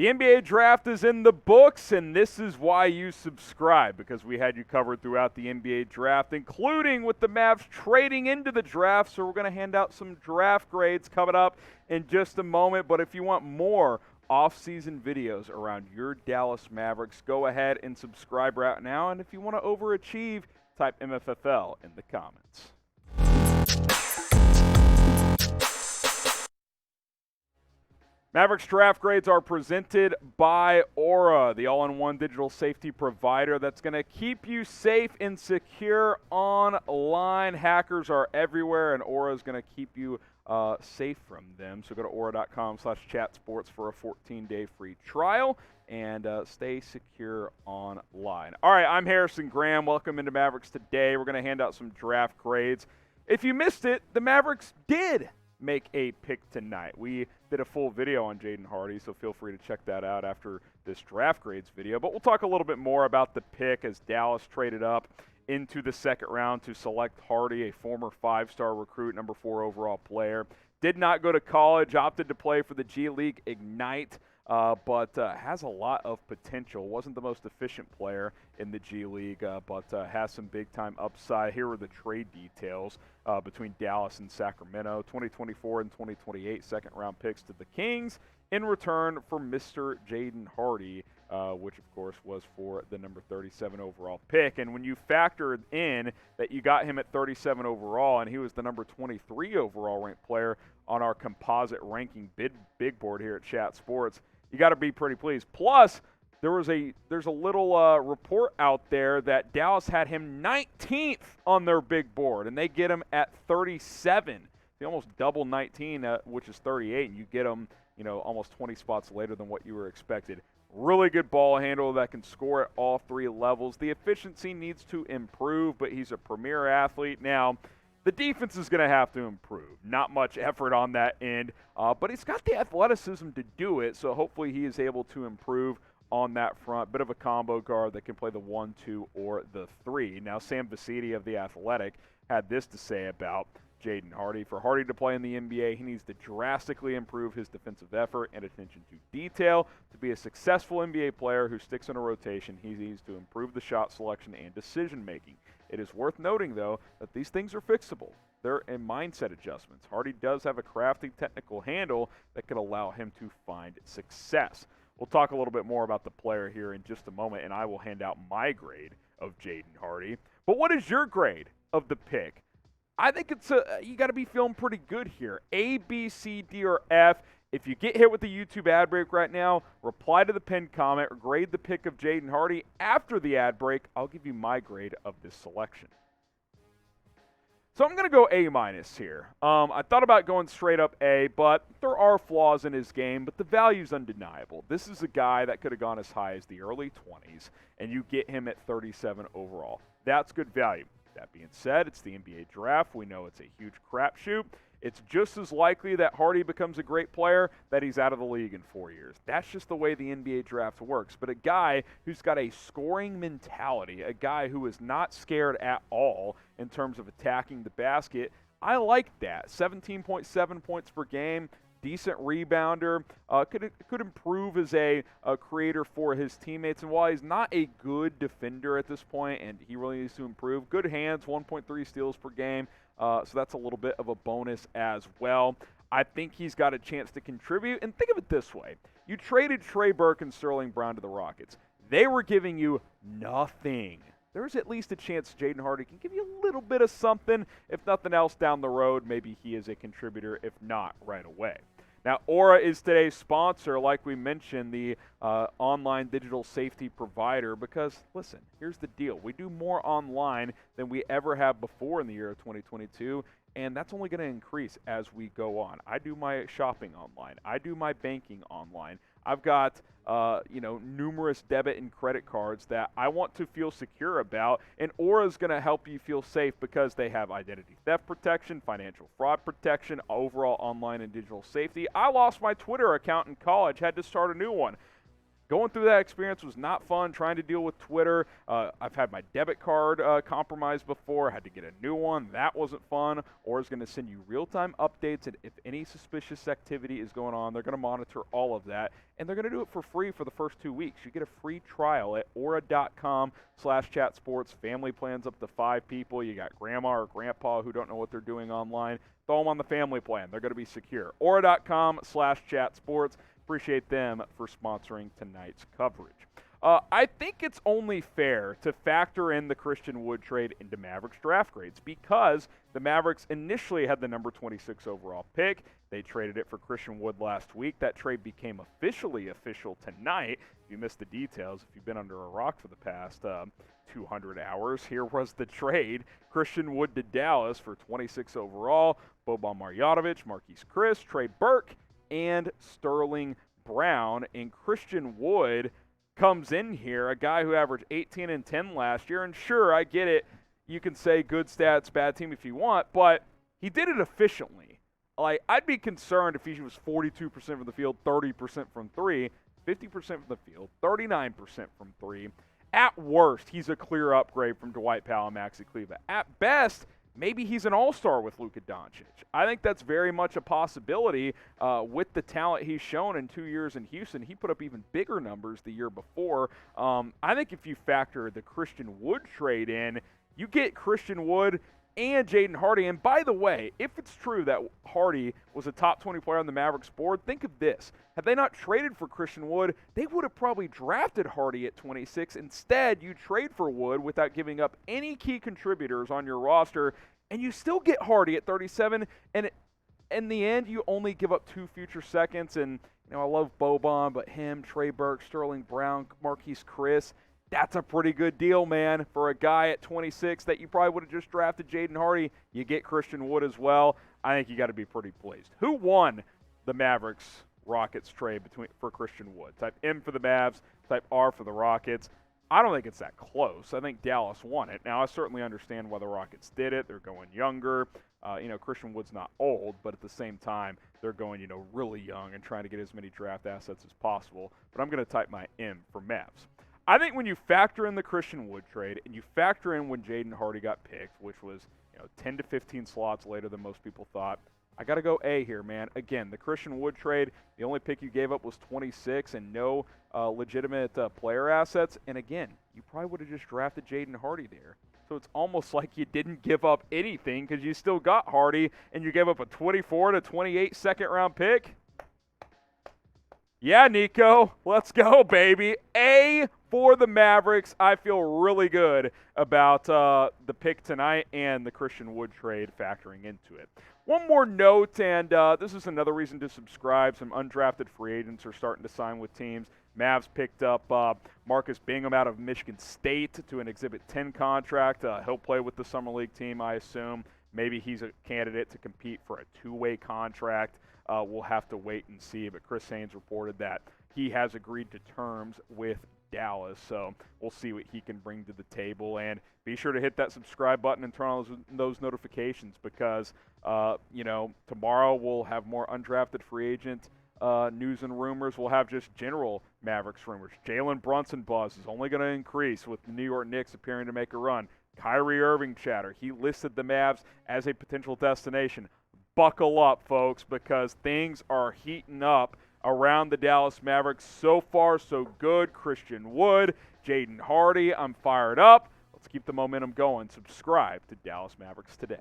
The NBA draft is in the books, and this is why you subscribe, because we had you covered throughout the NBA draft, including with the Mavs trading into the draft. So we're going to hand out some draft grades coming up in just a moment. But if you want more off-season videos around your Dallas Mavericks, go ahead and subscribe right now. And if you want to overachieve, type MFFL in the comments. Mavericks draft grades are presented by Aura, the all-in-one digital safety provider that's going to keep you safe and secure online. Hackers are everywhere, and Aura is going to keep you safe from them. So go to aura.com/chatsports for a 14-day free trial and stay secure online. All right, I'm Harrison Graham. Welcome into Mavericks Today. We're going to hand out some draft grades. If you missed it, the Mavericks did make a pick tonight. We did a full video on Jaden Hardy, so feel free to check that out after this draft grades video. But we'll talk a little bit more about the pick as Dallas traded up into the second round to select Hardy, a former five-star recruit, number 4 overall player. Did not go to college, opted to play for the G League Ignite, but has a lot of potential. Wasn't the most efficient player in the G League, but has some big-time upside. Here are the trade details between Dallas and Sacramento. 2024 and 2028 second-round picks to the Kings in return for Mr. Jaden Hardy, which, of course, was for the number 37 overall pick. And when you factor in that you got him at 37 overall and he was the number 23 overall ranked player on our composite ranking big board here at Chat Sports, you got to be pretty pleased. Plus, there's a little report out there that Dallas had him 19th on their big board, and they get him at 37. They almost double 19, which is 38, and you get him, almost 20 spots later than what you were expected. Really good ball handle that can score at all 3 levels. The efficiency needs to improve, but he's a premier athlete. Now, the defense is going to have to improve. Not much effort on that end, but he's got the athleticism to do it, so hopefully he is able to improve on that front. Bit of a combo guard that can play the 1, 2, or the 3. Now, Sam Veciti of The Athletic had this to say about Jaden Hardy. For Hardy to play in the NBA, he needs to drastically improve his defensive effort and attention to detail. To be a successful NBA player who sticks in a rotation, he needs to improve the shot selection and decision-making. It is worth noting, though, that these things are fixable. They're in mindset adjustments. Hardy does have a crafty technical handle that could allow him to find success. We'll talk a little bit more about the player here in just a moment, and I will hand out my grade of Jaden Hardy. But what is your grade of the pick? I think you got to be feeling pretty good here. A, B, C, D, or F. If you get hit with the YouTube ad break right now, reply to the pinned comment or grade the pick of Jaden Hardy. After the ad break, I'll give you my grade of this selection. So I'm going to go A- here. I thought about going straight up A, but there are flaws in his game, but the value's undeniable. This is a guy that could have gone as high as the early 20s, and you get him at 37 overall. That's good value. That being said, it's the NBA draft. We know it's a huge crapshoot. It's just as likely that Hardy becomes a great player that he's out of the league in 4 years. That's just the way the NBA draft works. But a guy who's got a scoring mentality, a guy who is not scared at all in terms of attacking the basket, I like that. 17.7 points per game, decent rebounder, could improve as a creator for his teammates. And while he's not a good defender at this point, and he really needs to improve, good hands, 1.3 steals per game. So that's a little bit of a bonus as well. I think he's got a chance to contribute. And think of it this way. You traded Trey Burke and Sterling Brown to the Rockets. They were giving you nothing. There's at least a chance Jaden Hardy can give you a little bit of something. If nothing else down the road, maybe he is a contributor, if not right away. Now, Aura is today's sponsor, like we mentioned, the online digital safety provider, because, listen, here's the deal. We do more online than we ever have before in the year of 2022, and that's only going to increase as we go on. I do my shopping online. I do my banking online. I've got numerous debit and credit cards that I want to feel secure about, and Aura is going to help you feel safe because they have identity theft protection, financial fraud protection, overall online and digital safety. I lost my Twitter account in college, had to start a new one. going through that experience was not fun, trying to deal with Twitter. I've had my debit card compromised before. I had to get a new one. That wasn't fun. Aura's going to send you real-time updates, and if any suspicious activity is going on, they're going to monitor all of that, and they're going to do it for free for the first 2 weeks. You get a free trial at aura.com/chatsports. Family plans up to 5 people. You got grandma or grandpa who don't know what they're doing online. Throw them on the family plan. They're going to be secure. Aura.com/chatsports. Appreciate them for sponsoring tonight's coverage. I think it's only fair to factor in the Christian Wood trade into Mavericks draft grades because the Mavericks initially had the number 26 overall pick. They traded it for Christian Wood last week. That trade became official tonight. If you missed the details, if you've been under a rock for the past 200 hours, here was the trade. Christian Wood to Dallas for 26 overall, Boban Marjanovic, Marquise Chris, Trey Burke, and Sterling Brown. And Christian Wood comes in here, a guy who averaged 18 and 10 last year. And sure, I get it. You can say good stats, bad team if you want, but he did it efficiently. Like, I'd be concerned if he was 42% from the field, 30% from 3, 50% from the field, 39% from 3. At worst, he's a clear upgrade from Dwight Powell and Maxi Kleber. At best, maybe he's an all-star with Luka Doncic. I think that's very much a possibility with the talent he's shown in 2 years in Houston. He put up even bigger numbers the year before. I think if you factor the Christian Wood trade in, you get Christian Wood and Jaden Hardy. And by the way, if it's true that Hardy was a top 20 player on the Mavericks board, think of this. Had they not traded for Christian Wood, they would have probably drafted Hardy at 26. Instead, you trade for Wood without giving up any key contributors on your roster, and you still get Hardy at 37. And in the end, you only give up 2 future seconds. And, you know, I love Boban, but him, Trey Burke, Sterling Brown, Marquise Chris, that's a pretty good deal, man, for a guy at 26 that you probably would have just drafted Jaden Hardy. You get Christian Wood as well. I think you got to be pretty pleased. Who won the Mavericks-Rockets trade for Christian Wood? Type M for the Mavs, type R for the Rockets. I don't think it's that close. I think Dallas won it. Now, I certainly understand why the Rockets did it. They're going younger. Christian Wood's not old, but at the same time, they're going, really young and trying to get as many draft assets as possible. But I'm going to type my M for Mavs. I think when you factor in the Christian Wood trade and you factor in when Jaden Hardy got picked, which was 10 to 15 slots later than most people thought, I got to go A here, man. Again, the Christian Wood trade, the only pick you gave up was 26 and no legitimate player assets. And again, you probably would have just drafted Jaden Hardy there. So it's almost like you didn't give up anything because you still got Hardy and you gave up a 24 to 28 second-round pick. Yeah, Nico, let's go, baby. A for the Mavericks. I feel really good about the pick tonight and the Christian Wood trade factoring into it. One more note, and this is another reason to subscribe. Some undrafted free agents are starting to sign with teams. Mavs picked up Marcus Bingham out of Michigan State to an Exhibit 10 contract. He'll play with the Summer League team, I assume. Maybe he's a candidate to compete for a 2-way contract. We'll have to wait and see, but Chris Haynes reported that he has agreed to terms with Dallas, so we'll see what he can bring to the table. And be sure to hit that subscribe button and turn on those notifications because, tomorrow we'll have more undrafted free agent news and rumors. We'll have just general Mavericks rumors. Jalen Brunson buzz is only going to increase with the New York Knicks appearing to make a run. Kyrie Irving chatter. He listed the Mavs as a potential destination. Buckle up, folks, because things are heating up around the Dallas Mavericks. So far, so good. Christian Wood, Jaden Hardy. I'm fired up. Let's keep the momentum going. Subscribe to Dallas Mavericks Today.